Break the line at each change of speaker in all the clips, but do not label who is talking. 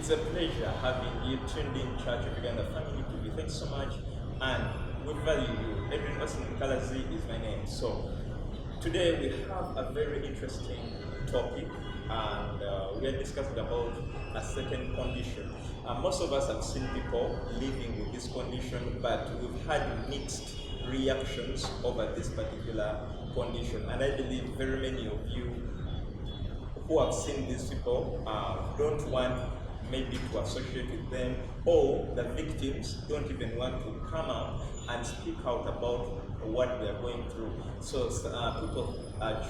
It's a pleasure having you tuned in Church of Uganda Family TV. Thanks so much, and we value you. Edrine Mukalazi is my name. So today we have a very interesting topic, and we are discussing about a certain condition. Most of us have seen people living with this condition, but we've had mixed reactions over this particular condition, and I believe very many of you who have seen these people don't want maybe to associate with them, or the victims don't even want to come out and speak out about what they are going through. So people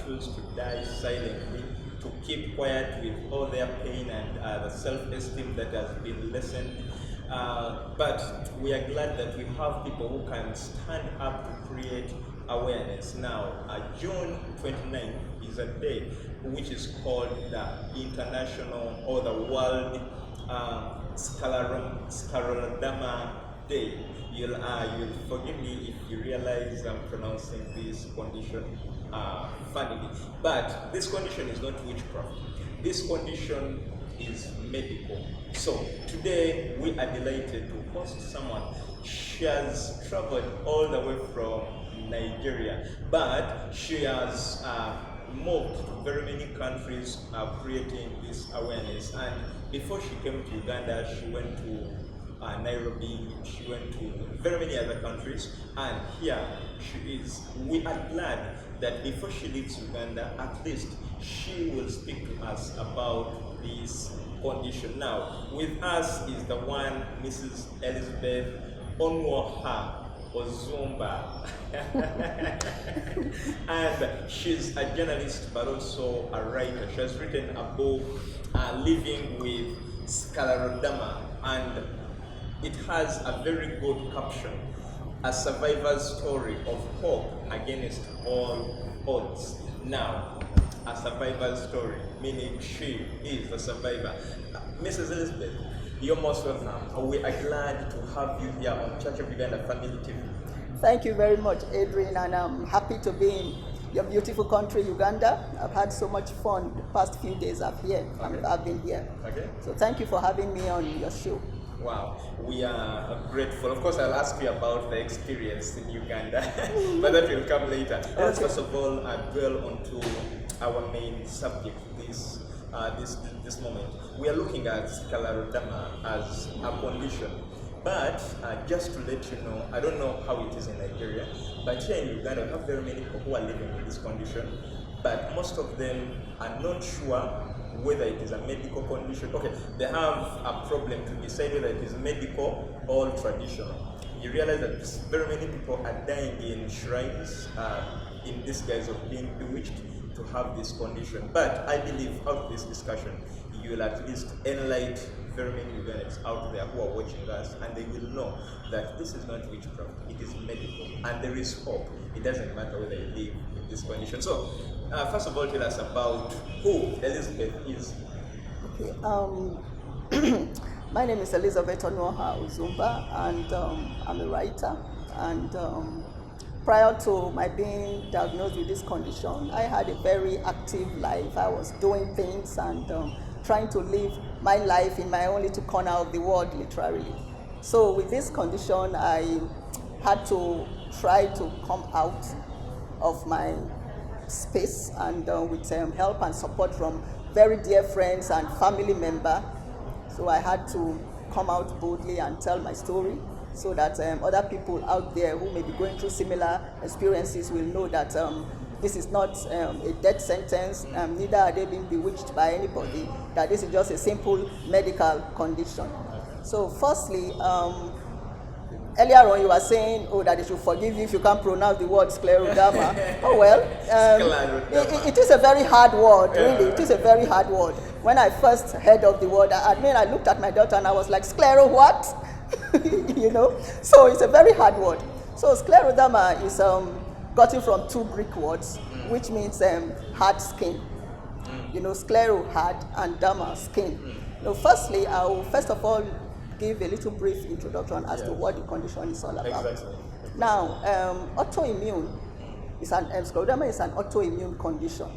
choose to die silently, to keep quiet with all their pain and the self-esteem that has been lessened. But we are glad that we have people who can stand up to create awareness. Now, June 29th is a day which is called the International or the World Scleroderma Day. You'll forgive me if you realize I'm pronouncing this condition funnily. But this condition is not witchcraft. This condition is medical. So today we are delighted to host someone. She has traveled all the way from Nigeria, but she has moved to very many countries creating this awareness. And before she came to Uganda, she went to Nairobi, she went to very many other countries, and here she is. We are glad that before she leaves Uganda, at least she will speak to us about this condition. Now, with us is the one, Mrs. Elizabeth Onuoha Ozumba. And she's a journalist but also a writer. She has written a book, Living with Scleroderma, and it has a very good caption, a survivor's story of hope against all odds. Now, a survivor's story, meaning she is a survivor. Mrs. Elizabeth, you're most welcome. We are glad to have you here on Church of Uganda Family TV.
Thank you very much, Edrine, and I'm happy to be in your beautiful country, Uganda. I've had so much fun the past few days I've been here.
Okay.
So thank you for having me on your show.
Wow, we are grateful. Of course, I'll ask you about the experience in Uganda, but that will come later. Let's first of all dwell onto our main subject this moment. We are looking at Scleroderma as a condition, but just to let you know, I don't know how it is in Nigeria, but here in Uganda we have very many people who are living with this condition, but most of them are not sure whether it is a medical condition. Okay, they have a problem to decide whether it is medical or traditional. You realize that very many people are dying in shrines in disguise of being bewitched to have this condition. But I believe out of this discussion, you will at least enlighten very many Ugandans out there who are watching us, and they will know that this is not witchcraft, it is medical, and there is hope. It doesn't matter whether you live with this condition. So, first of all, tell us about who Elizabeth is.
Okay, my name is Elizabeth Onuoha Ozumba, and I'm a writer. And prior to my being diagnosed with this condition, I had a very active life. I was doing things and trying to live my life in my own little corner of the world, literally. So with this condition, I had to try to come out of my space, and with help and support from very dear friends and family members. So I had to come out boldly and tell my story, so that other people out there who may be going through similar experiences will know that this is not a death sentence, neither are they being bewitched by anybody, that this is just a simple medical condition. So firstly, earlier on you were saying, that they should forgive you if you can't pronounce the word Scleroderma. Oh well, it is a very hard word, really. It is a very hard word. When I first heard of the word, I looked at my daughter and I was like, Sclero what? You know? So it's a very hard word. So Scleroderma is gotten from two Greek words, which means hard skin. You know, sclero, hard, and derma, skin. You know, firstly, I will first of all give a little brief introduction as to what the condition is all about.
Exactly.
Now, autoimmune is Scleroderma is an autoimmune condition.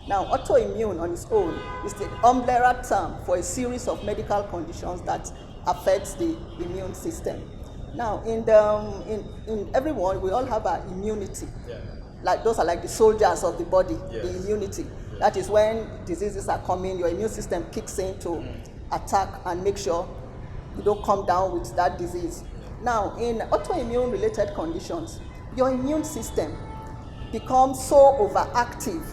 Now, autoimmune on its own is the umbrella term for a series of medical conditions that affects the immune system. Now, in everyone, we all have our immunity.
Yeah.
Like those are like the soldiers of the body,
Yes.
the immunity. That is when diseases are coming, your immune system kicks in to attack and make sure you don't come down with that disease. Now, in autoimmune related conditions, your immune system becomes so overactive.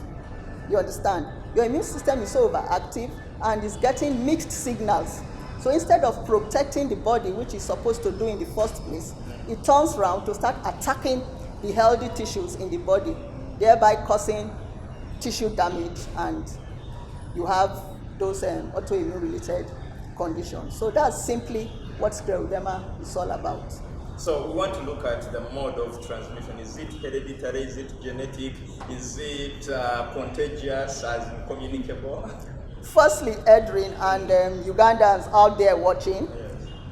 You understand? Your immune system is so overactive and is getting mixed signals. So instead of protecting the body, which it's supposed to do in the first place, it turns around to start attacking the healthy tissues in the body, thereby causing tissue damage, and you have those autoimmune related conditions. So that's simply what scleroderma is all about.
So we want to look at the mode of transmission. Is it hereditary? Is it genetic? Is it contagious, as in communicable?
Firstly, Edrine and Ugandans out there watching,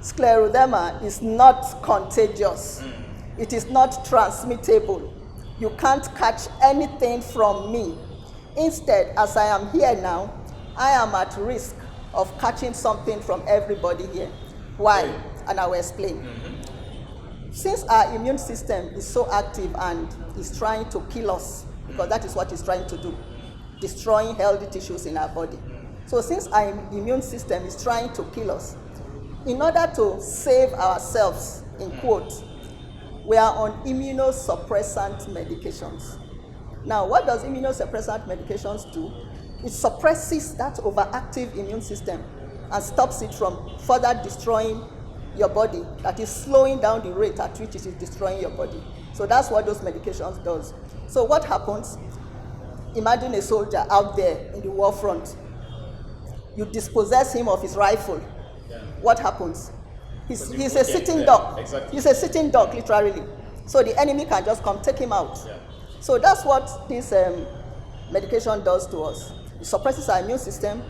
scleroderma is not contagious. It is not transmittable. You can't catch anything from me. Instead, as I am here now, I am at risk of catching something from everybody here. Why? And I will explain. Since our immune system is so active and is trying to kill us, because that is what it's trying to do, destroying healthy tissues in our body. So since our immune system is trying to kill us, in order to save ourselves, in quotes, we are on immunosuppressant medications. Now, what does immunosuppressant medications do? It suppresses that overactive immune system and stops it from further destroying your body, that is slowing down the rate at which it is destroying your body. So that's what those medications does. So what happens? Imagine a soldier out there in the war front. You dispossess him of his rifle.
Yeah.
What happens? He's a sitting duck.
Exactly.
He's a sitting duck, literally. So the enemy can just come take him out.
Yeah.
So that's what this medication does to us. It suppresses our immune system.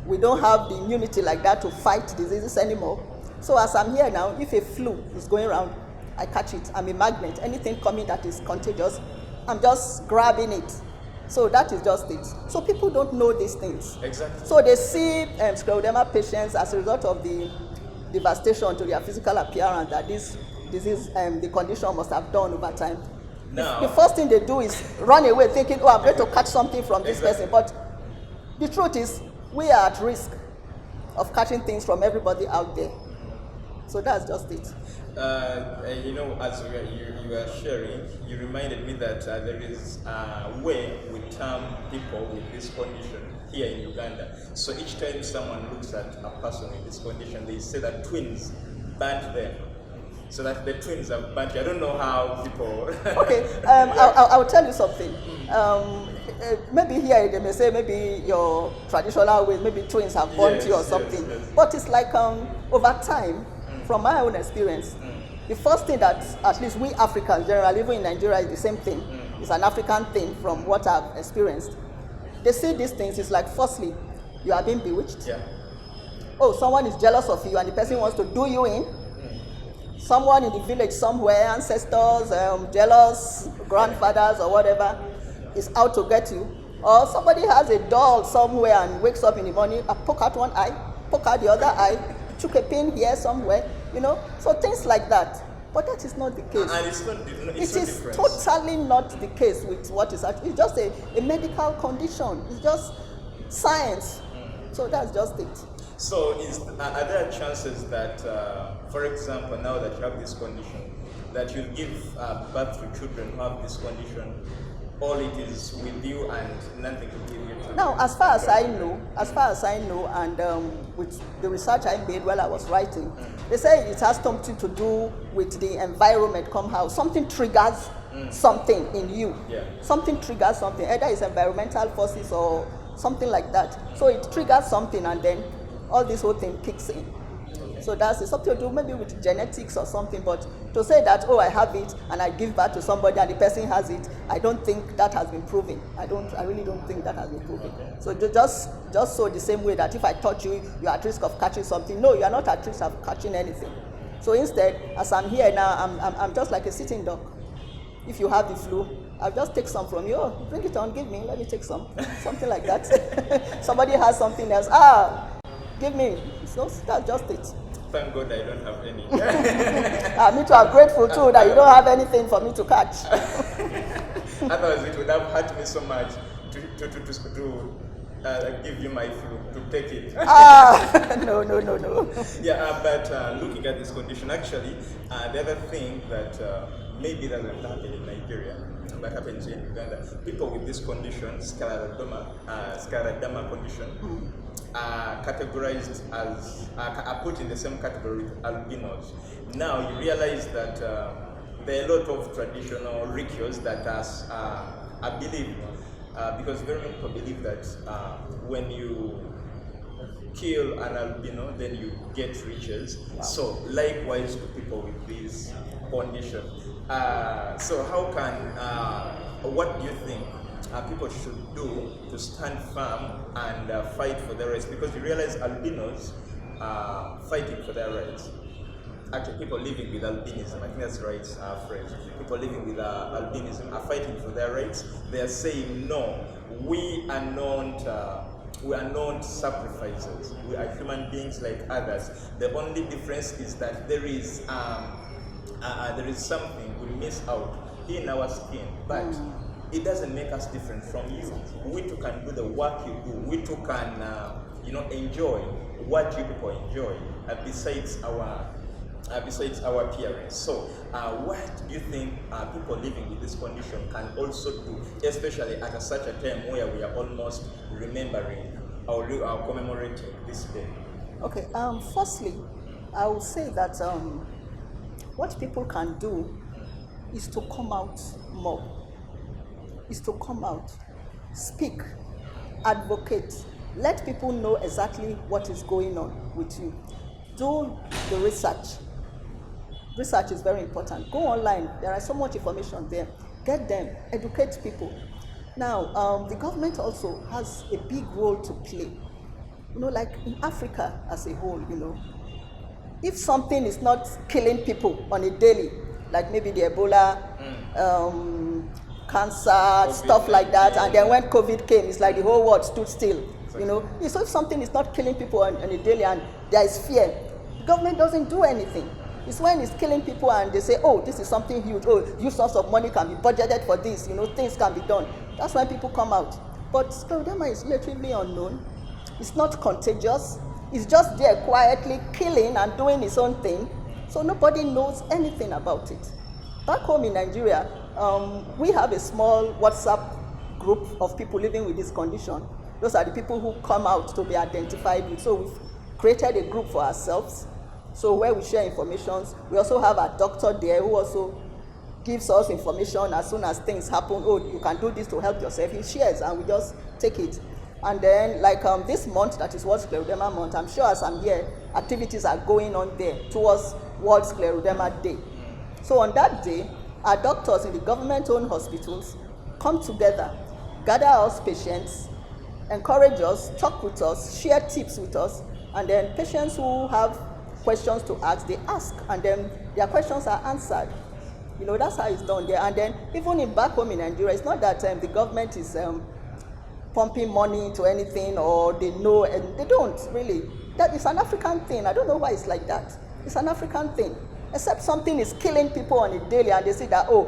We don't have the immunity like that to fight diseases anymore. So as I'm here now, if a flu is going around, I catch it. I'm a magnet. Anything coming that is contagious, I'm just grabbing it. So that is just it. So people don't know these things.
Exactly.
So they see scleroderma patients as a result of the devastation to their physical appearance that this disease, the condition must have done over time.
Now,
The first thing they do is run away thinking, oh, I'm going to catch something from this person. But the truth is, we are at risk of catching things from everybody out there. So that's just it.
As you were sharing, you reminded me that there is a way we term people with this condition here in Uganda. So each time someone looks at a person with this condition, they say that twins burnt them. So that the twins have burnt you. I don't know how people...
Okay, I'll tell you something. Maybe here they may say maybe your traditional ways, maybe twins have burnt you or something.
Yes.
But it's like over time, from my own experience, the first thing that at least we Africans generally, even in Nigeria, is the same thing. It's an African thing from what I've experienced. They say these things, it's like, firstly, you are being bewitched.
Yeah.
Oh, someone is jealous of you and the person wants to do you in. Someone in the village somewhere, ancestors, jealous grandfathers or whatever, is out to get you. Or somebody has a doll somewhere and wakes up in the morning, poke out one eye, poke out the other eye, took a pin here somewhere, so things like that. But that is not the case.
And it's not
It is
different.
totally not the case with what is actually. It's just a medical condition. It's just science. So that's just it.
So are there chances that, for example, now that you have this condition, that you give birth to children who have this condition, all it is with you and nothing to give you to?
Now, as far as I know, and with the research I made while I was writing, they say it has something to do with the environment somehow. Something triggers something in you.
Yeah.
Something triggers something. Either it's environmental forces or something like that. So it triggers something and then all this whole thing kicks in. So that's something to do maybe with genetics or something, but to say that, oh, I have it and I give birth to somebody and the person has it, I don't think that has been proven. I really don't think that has been proven. So just so the same way that if I touch you, you're at risk of catching something. No, you are not at risk of catching anything. So instead, as I'm here now, I'm just like a sitting duck. If you have the flu, I'll just take some from you. Oh, bring it on, give me, let me take some. Something like that. Somebody has something else. Give me. So that's just it.
Thank God I don't have any.
Me too, I'm grateful too that you don't have anything for me to catch.
Otherwise, it would have hurt me so much to give you my flu, to take it.
No.
Yeah, but looking at this condition, actually, the other thing that maybe doesn't happen in Nigeria, but happens in Uganda, people with this condition, Scleroderma condition, are categorized as, are put in the same category with albinos. Now you realize that there are a lot of traditional rituals that are believed, because very many people believe that when you kill an albino, then you get riches. Wow. So likewise to people with this condition. So how can, what do you think people should do to stand firm and fight for their rights? Because you realize albinos are fighting for their rights. Actually, people living with albinism, I think that's the right phrase. People living with albinism are fighting for their rights. They are saying, no, we are not sacrifices. We are human beings like others. The only difference is that there is something we miss out in our skin, but it doesn't make us different from you. We too can do the work you do. We too can, enjoy what you people enjoy, besides our appearance. So, what do you think people living with this condition can also do, especially at such a time where we are almost remembering or commemorating this day?
Okay. Firstly, I will say that what people can do is to come out more. Is to come out, speak, advocate, let people know exactly what is going on with you. Do the research. Research is very important. Go online. There is so much information there. Get them. Educate people. Now, the government also has a big role to play. Like in Africa as a whole, if something is not killing people on a daily, like maybe the Ebola, cancer, COVID, stuff like that, and then when COVID came, it's like the whole world stood still. Exactly. So if something is not killing people on a daily and there is fear, the government doesn't do anything. It's when it's killing people and they say, oh, this is something huge, oh, huge source of money can be budgeted for this, things can be done. That's when people come out. But Scleroderma is relatively unknown. It's not contagious. It's just there quietly killing and doing its own thing. So nobody knows anything about it. Back home in Nigeria, we have a small WhatsApp group of people living with this condition. Those are the people who come out to be identified with. So we've created a group for ourselves. So where we share information. We also have a doctor there who also gives us information as soon as things happen. Oh, you can do this to help yourself. He shares and we just take it. And then this month, that is World Scleroderma month, I'm sure as I'm here, activities are going on there towards World Scleroderma Day. So on that day, our doctors in the government-owned hospitals come together, gather us patients, encourage us, talk with us, share tips with us, and then patients who have questions to ask, they ask, and then their questions are answered. That's how it's done there. And then even back home in Nigeria, it's not that the government is pumping money into anything or they know, and they don't really. That is an African thing. I don't know why it's like that. It's an African thing. Except something is killing people on a daily and they say that, oh,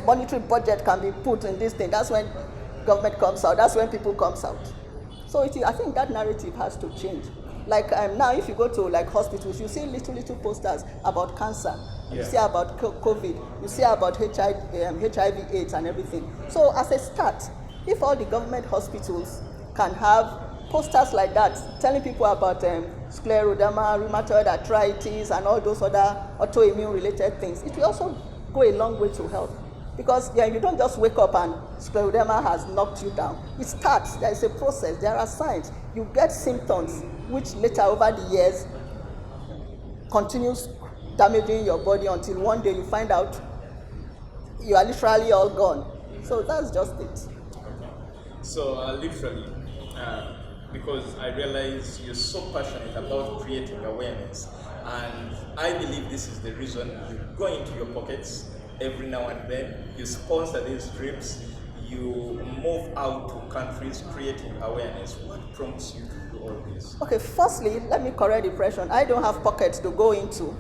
monetary budget can be put in this thing. That's when government comes out. That's when people comes out. So I think that narrative has to change. Now, if you go to hospitals, you see little posters about cancer. Yeah. You see about COVID. You see about HIV/AIDS and everything. So as a start, if all the government hospitals can have posters like that, telling people about scleroderma, rheumatoid arthritis, and all those other autoimmune related things, it will also go a long way to help. Because you don't just wake up and scleroderma has knocked you down. It starts, there is a process, there are signs. You get symptoms, which later over the years continues damaging your body until one day you find out you are literally all gone. So that's just it.
Okay. So literally, because I realize you're so passionate about creating awareness, and I believe this is the reason you go into your pockets, every now and then. You sponsor these trips. You move out to countries creating awareness. What prompts you to do all this?
Okay, firstly, let me correct the impression. I don't have pockets to go into.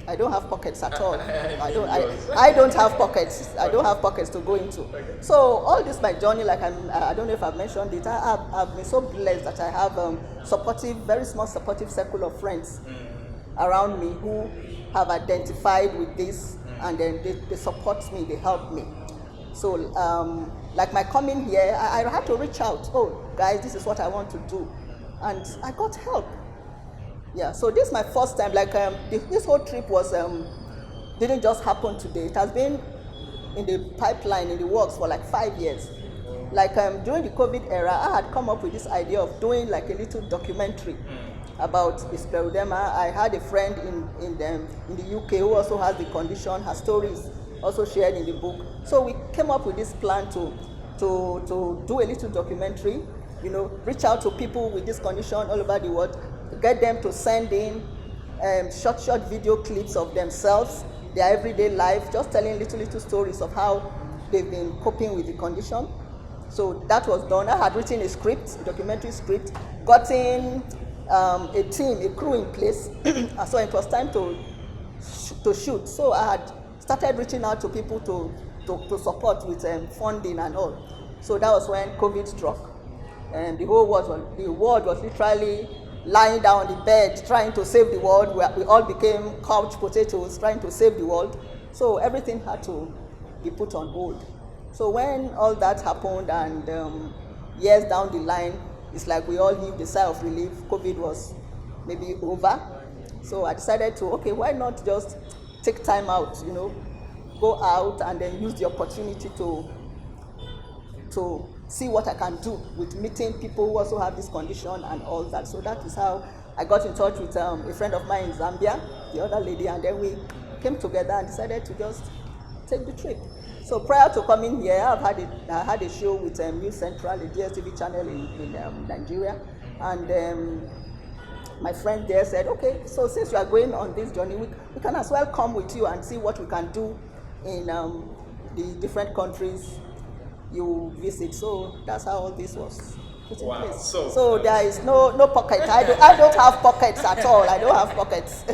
I don't have pockets at all. I don't have pockets. I don't have pockets to go into.
Okay.
So all this my journey, like I don't know if I've mentioned it. I've been so blessed that I have supportive, very small supportive circle of friends around me who have identified with this, and then they support me, they help me. So like my coming here, I had to reach out. Oh, guys, this is what I want to do, and I got help. Yeah. So this is my first time. Like this whole trip was didn't just happen today. It has been in the pipeline, in the works for like 5 years. Like during the COVID era, I had come up with this idea of doing like a little documentary about the Scleroderma. I had a friend in the UK who also has the condition. Her stories also shared in the book. So we came up with this plan to do a little documentary, reach out to people with this condition all over the world, get them to send in short video clips of themselves, their everyday life, just telling little stories of how they've been coping with the condition. So that was done. I had written a script, a documentary script, gotten a team, a crew in place. So it was time to shoot. So I had started reaching out to people to support with funding and all. So that was when COVID struck, and the world was literally lying down on the bed trying to save the world. We all became couch potatoes trying to save the world. So everything had to be put on hold. So when all that happened, and years down the line, it's like we all heaved a sigh of relief. COVID was maybe over. So I decided why not just take time out, go out and then use the opportunity to see what I can do with meeting people who also have this condition and all that. So that is how I got in touch with a friend of mine in Zambia, the other lady, and then we came together and decided to just take the trip. So prior to coming here, I had a show with News Central, a DSTV channel in Nigeria, and my friend there said, okay, so since you are going on this journey, we can as well come with you and see what we can do in the different countries you visit. So that's how all this was put in place. So there is no pocket. I don't have pockets at all. I don't have pockets.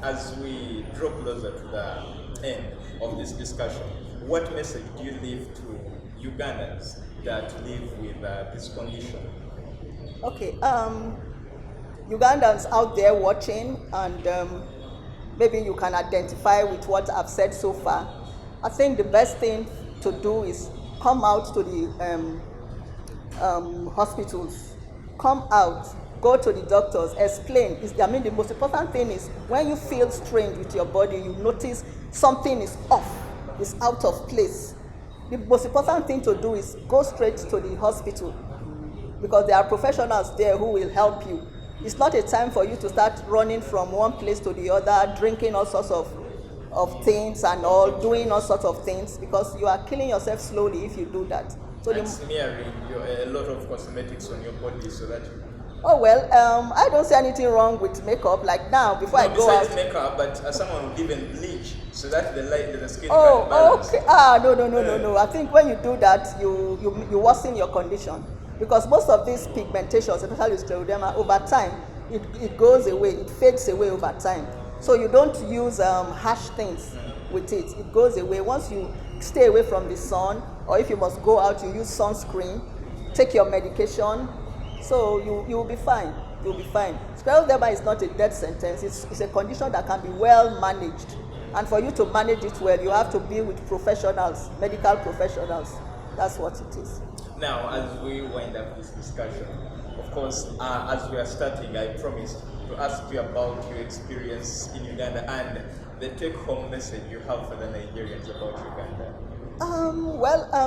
As we draw closer to the end of this discussion, what message do you leave to Ugandans that live with this condition?
Okay, Ugandans out there watching, and maybe you can identify with what I've said so far. I think the best thing to do is come out to the hospitals, come out, go to the doctors, explain. The most important thing is when you feel strange with your body, you notice something is off, is out of place. The most important thing to do is go straight to the hospital, because there are professionals there who will help you. It's not a time for you to start running from one place to the other, drinking all sorts of things and all, doing all sorts of things, because you are killing yourself slowly if you do that. So
smearing a lot of cosmetics on your body so that you...
Oh well, I don't see anything wrong with makeup. Like now, before I go out.
Makeup, but someone would even bleach so that the skin can balance.
Okay. No. I think when you do that, you worsen your condition, because most of these pigmentations, especially with scleroderma, over time it goes away, it fades away over time. So you don't use harsh things with it. It goes away once you stay away from the sun, or if you must go out, you use sunscreen, take your medication. So you will be fine. You'll be fine. Scleroderma is not a death sentence. It's a condition that can be well managed. And for you to manage it well, you have to be with professionals, medical professionals. That's what it is.
Now, as we wind up this discussion, of course, as we are starting, I promised to ask you about your experience in Uganda and the take-home message you have for the Nigerians about Uganda.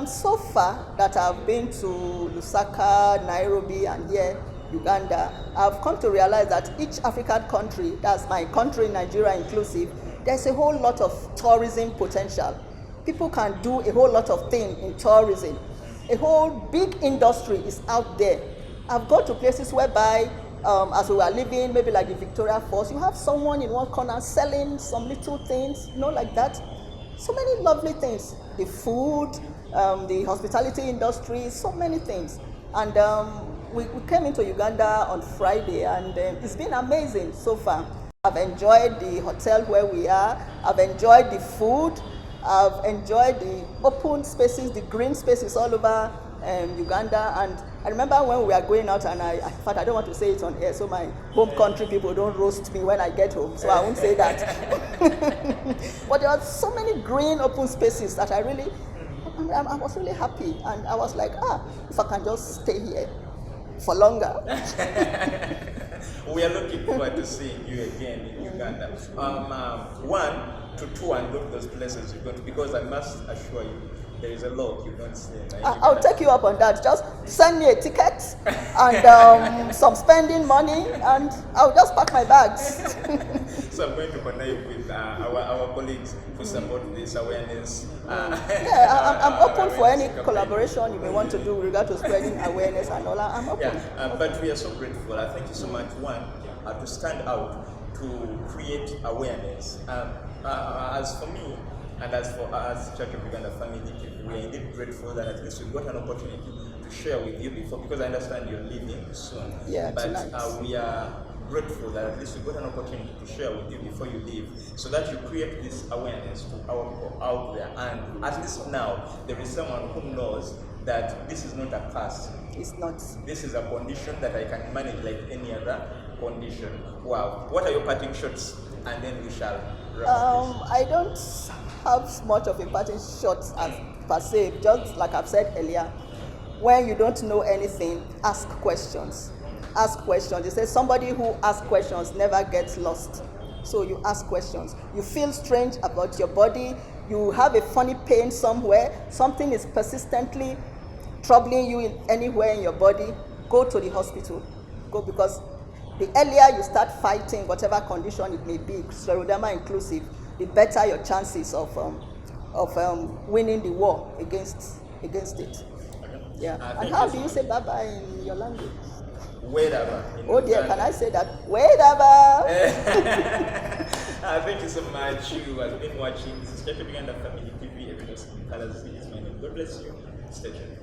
So far that I've been to Lusaka, Nairobi, and here, Uganda, I've come to realize that each African country, that's my country, Nigeria inclusive, there's a whole lot of tourism potential. People can do a whole lot of things in tourism. A whole big industry is out there. I've gone to places whereby as we were living, maybe like the Victoria Falls, you have someone in one corner selling some little things, like that. So many lovely things. The food, the hospitality industry, so many things. And we came into Uganda on Friday, and it's been amazing so far. I've enjoyed the hotel where we are. I've enjoyed the food. I've enjoyed the open spaces, the green spaces all over Uganda. And I remember when we were going out, and in fact, I don't want to say it on air, so my home country people don't roast me when I get home, so I won't say that. But there are so many green open spaces that I was really happy. And I was like, if I can just stay here for longer.
We are looking forward to seeing you again in Uganda. 1 to 2 and go to those places you're going to, because I must assure you, there is a lot you don't see.
I'll take you up on that. Just send me a ticket and some spending money, and I'll just pack my bags.
So I'm going to connect with our colleagues to support this awareness.
I'm open for any collaboration you may want to do with regard to spreading awareness and all. I'm open.
But we are so grateful. Thank you so much, to stand out, to create awareness. As for me, and as for us, Church of Uganda Family, we are indeed grateful that at least we got an opportunity to share with you before, because I understand you're leaving soon.
Yeah,
but
tonight.
We are grateful that at least we got an opportunity to share with you before you leave, so that you create this awareness to our people out there. And at least now, there is someone who knows that this is not a curse.
It's not.
This is a condition that I can manage like any other condition. Wow. What are your parting shots? And then we shall wrap up this.
I don't have much of a parting shot as per se. Just like I've said earlier, when you don't know anything, ask questions. Ask questions. They say somebody who asks questions never gets lost. So you ask questions. You feel strange about your body. You have a funny pain somewhere. Something is persistently troubling you anywhere in your body. Go to the hospital. Go, because the earlier you start fighting whatever condition it may be, Scleroderma inclusive, the better your chances of winning the war against it.
Okay.
Yeah. And how do you say bye-bye in your language?
Wherever.
Oh dear, can I say that? Wherever.
Thank you so much. You have been watching. This is Church of Uganda Family TV. Mukalazi is my name. God bless you. Stay tuned.